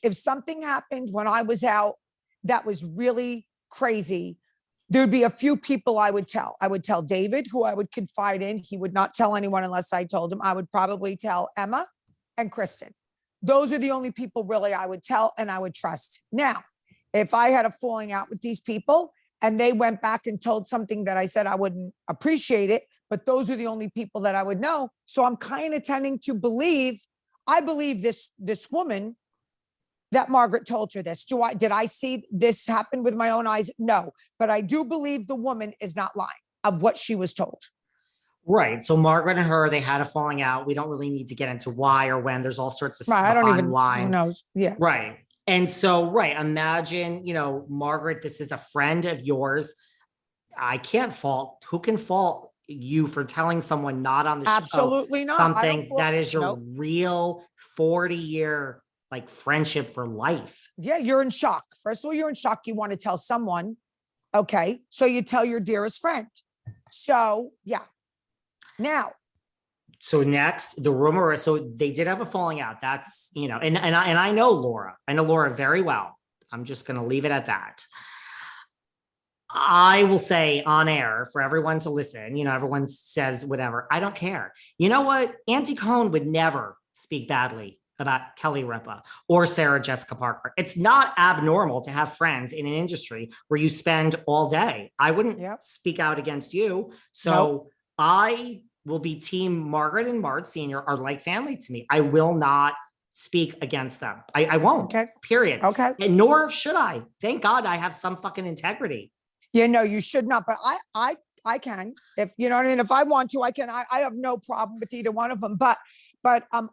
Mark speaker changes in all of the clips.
Speaker 1: if something happened when I was out that was really crazy, there'd be a few people I would tell. I would tell David, who I would confide in. He would not tell anyone unless I told him. I would probably tell Emma and Kristen. Those are the only people really I would tell and I would trust. Now, if I had a falling out with these people and they went back and told something that I said, I wouldn't appreciate it, but those are the only people that I would know. So I'm kind of tending to believe, I believe this woman that Margaret told her this. Did I see this happen with my own eyes? No, but I do believe the woman is not lying of what she was told.
Speaker 2: Right. So Margaret and her, they had a falling out. We don't really need to get into why or when. There's all sorts of
Speaker 1: Right,
Speaker 2: stuff
Speaker 1: I don't even
Speaker 2: online.
Speaker 1: who knows. Yeah.
Speaker 2: Right. And so, right. Imagine, Margaret, this is a friend of yours. I can't fault. Who can fault you for telling someone not on the show?
Speaker 1: Absolutely not.
Speaker 2: Something that is your
Speaker 1: Nope.
Speaker 2: real 40-year like friendship for life.
Speaker 1: Yeah, you're in shock. First of all, you're in shock. You want to tell someone. Okay. So you tell your dearest friend. So yeah. Now.
Speaker 2: So next, the rumor is, so they did have a falling out. That's, and I know Laura. I know Laura very well. I'm just going to leave it at that. I will say on air for everyone to listen, everyone says whatever. I don't care. You know what? Auntie Cohn would never speak badly about Kelly Ripa or Sarah Jessica Parker. It's not abnormal to have friends in an industry where you spend all day. I wouldn't speak out against you. So I will be team Margaret and Mart Sr. are like family to me. I will not speak against them. I won't.
Speaker 1: Okay.
Speaker 2: Period.
Speaker 1: Okay.
Speaker 2: And nor should I. Thank God I have some fucking integrity.
Speaker 1: Yeah, no, you should not. But I can, if you know what I mean. If I want to, I can. I have no problem with either one of them. But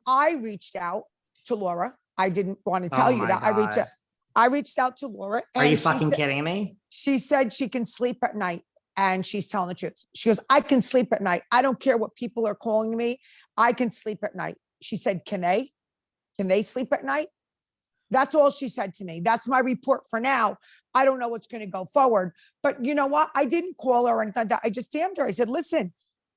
Speaker 1: I reached out to Laura. I didn't want to tell you that.
Speaker 2: God.
Speaker 1: I reached out to Laura.
Speaker 2: Are you fucking kidding me?
Speaker 1: She said she can sleep at night, and she's telling the truth. She goes, I can sleep at night. I don't care what people are calling me. I can sleep at night. She said, can they sleep at night? That's all she said to me. That's my report for now. I don't know what's going to go forward. But you know what? I didn't call her and I just damned her. I said, listen,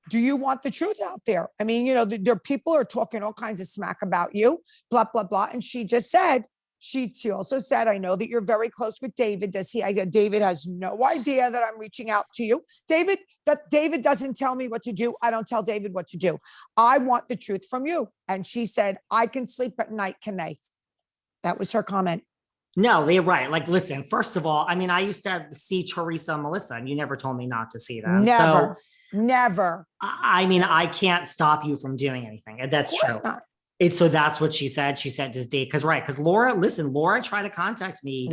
Speaker 1: do you want the truth out there? I mean, there people are talking all kinds of smack about you, blah, blah, blah. And she just said, she also said, I know that you're very close with David. I said, David has no idea that I'm reaching out to you. David doesn't tell me what to do. I don't tell David what to do. I want the truth from you. And she said, I can sleep at night. Can they? That was her comment.
Speaker 2: No, they're right. Like, listen, first of all, I mean, I used to see Teresa and Melissa, and you never told me not to see them.
Speaker 1: Never.
Speaker 2: So,
Speaker 1: never.
Speaker 2: I mean, I can't stop you from doing anything. That's true.
Speaker 1: Not.
Speaker 2: So that's what she said. She said, does Dave, because Laura tried to contact me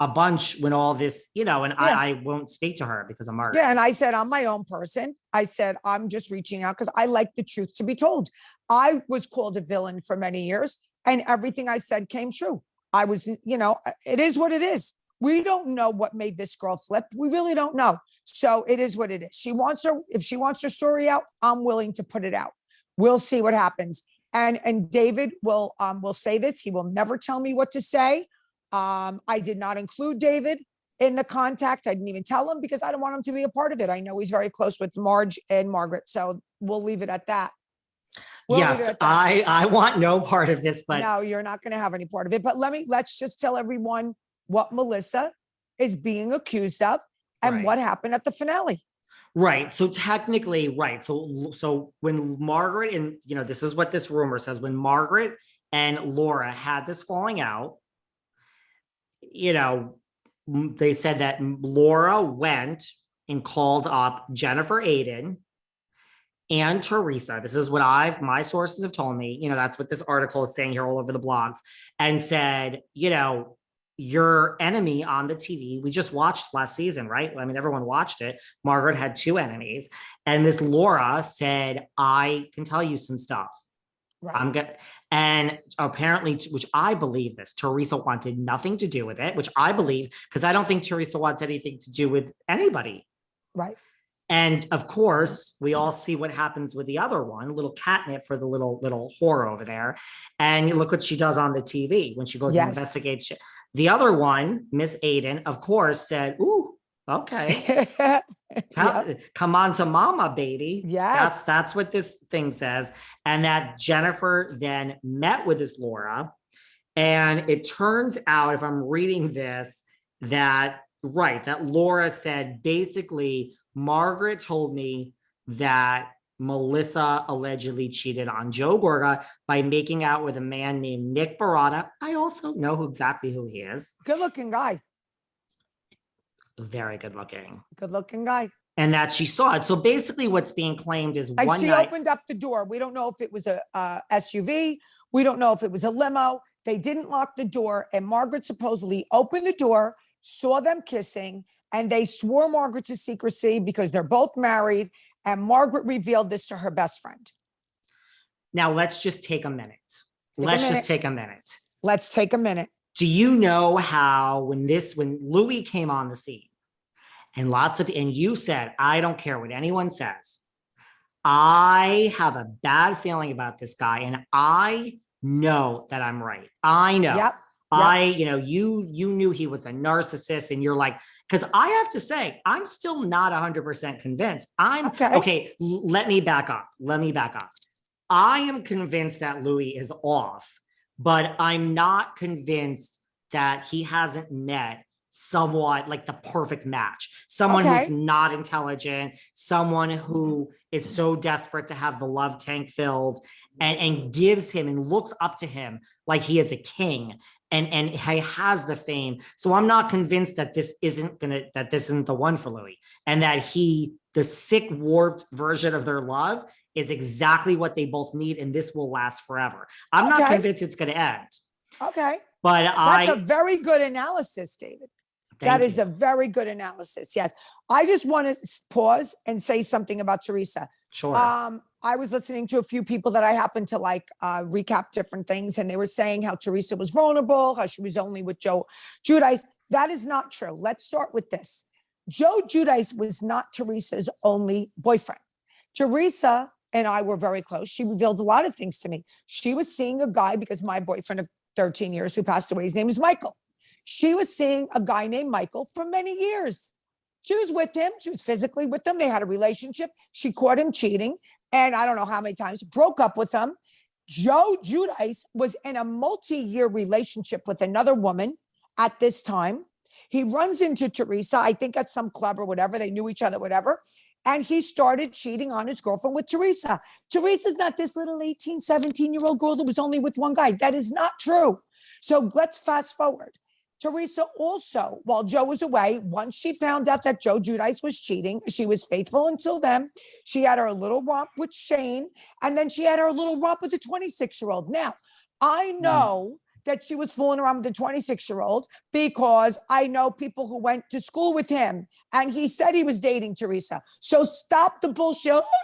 Speaker 2: a bunch when all this, and I won't speak to her because of Margaret.
Speaker 1: Yeah. And I said, I'm my own person. I said, I'm just reaching out because I like the truth to be told. I was called a villain for many years and everything I said came true. I was, it is what it is. We don't know what made this girl flip. We really don't know. So it is what it is. If she wants her story out, I'm willing to put it out. We'll see what happens. And David will say this. He will never tell me what to say. I did not include David in the contact. I didn't even tell him because I don't want him to be a part of it. I know he's very close with Marge and Margaret. So we'll leave it at that.
Speaker 2: Yes, I want no part of this, but
Speaker 1: no, you're not going to have any part of it. But let's just tell everyone what Melissa is being accused of and what happened at the finale.
Speaker 2: Right. So technically, right. So when Margaret and, this is what this rumor says, when Margaret and Laura had this falling out, they said that Laura went and called up Jennifer Aydin and Teresa. This is what my sources have told me, that's what this article is saying here all over the blogs, and said, your enemy on the TV, we just watched last season, right? I mean, everyone watched it. Margaret had two enemies. And this Laura said, I can tell you some stuff. Right. And apparently, which I believe this, Teresa wanted nothing to do with it, which I believe, because I don't think Teresa wants anything to do with anybody.
Speaker 1: Right.
Speaker 2: And of course, we all see what happens with the other one, little catnip for the little whore over there. And you look what she does on the TV when she goes and investigates shit. The other one, Miss Aydin, of course, said, ooh, okay. Come on to mama, baby.
Speaker 1: Yes.
Speaker 2: That's what this thing says. And that Jennifer then met with this Laura And it turns out, if I'm reading this, that Laura said basically, Margaret told me that Melissa allegedly cheated on Joe Gorga by making out with a man named Nick Barata. I also know exactly who he is.
Speaker 1: Good looking guy.
Speaker 2: Very good looking.
Speaker 1: Good looking guy.
Speaker 2: And that she saw it. So basically what's being claimed is
Speaker 1: Like
Speaker 2: one
Speaker 1: she
Speaker 2: night.
Speaker 1: opened up the door. We don't know if it was a SUV. We don't know if it was a limo. They didn't lock the door. And Margaret supposedly opened the door, saw them kissing, and they swore Margaret to secrecy because they're both married. And Margaret revealed this to her best friend.
Speaker 2: Now let's just take a minute. Just take a minute.
Speaker 1: Let's take a minute.
Speaker 2: Do you know how when Louis came on the scene and you said, I don't care what anyone says. I have a bad feeling about this guy and I know that I'm right. I know.
Speaker 1: Yep.
Speaker 2: You knew he was a narcissist and you're like, because I have to say, I'm still not 100% convinced. Okay. Let me back up. I am convinced that Louis is off, but I'm not convinced that he hasn't met somewhat like the perfect match. Someone who's not intelligent, someone who is so desperate to have the love tank filled and gives him and looks up to him like he is a king and he has the fame. So I'm not convinced that this isn't the one for Louis and that the sick, warped version of their love is exactly what they both need. And this will last forever. I'm not convinced it's going to end.
Speaker 1: Okay.
Speaker 2: But
Speaker 1: that's a very good analysis, David. That is a very good analysis. Yes. I just want to pause and say something about Teresa.
Speaker 2: Sure.
Speaker 1: I was listening to a few people that I happen to like recap different things, and they were saying how Teresa was vulnerable, how she was only with Joe Giudice. That is not true. Let's start with this. Joe Giudice was not Teresa's only boyfriend. Teresa and I were very close. She revealed a lot of things to me. She was seeing a guy because my boyfriend of 13 years who passed away, his name is Michael. She was seeing a guy named Michael for many years. She was with him. She was physically with him. They had a relationship. She caught him cheating. And I don't know how many times, broke up with him. Joe Giudice was in a multi-year relationship with another woman at this time. He runs into Teresa, I think at some club or whatever. They knew each other, whatever. And he started cheating on his girlfriend with Teresa. Teresa's not this little 18, 17-year-old girl that was only with one guy. That is not true. So let's fast forward. Teresa also, while Joe was away, once she found out that Joe Giudice was cheating, she was faithful until then. She had her little romp with Shane, and then she had her little romp with the 26-year-old. Now, I know that she was fooling around with the 26-year-old because I know people who went to school with him, and he said he was dating Teresa. So stop the bullshit.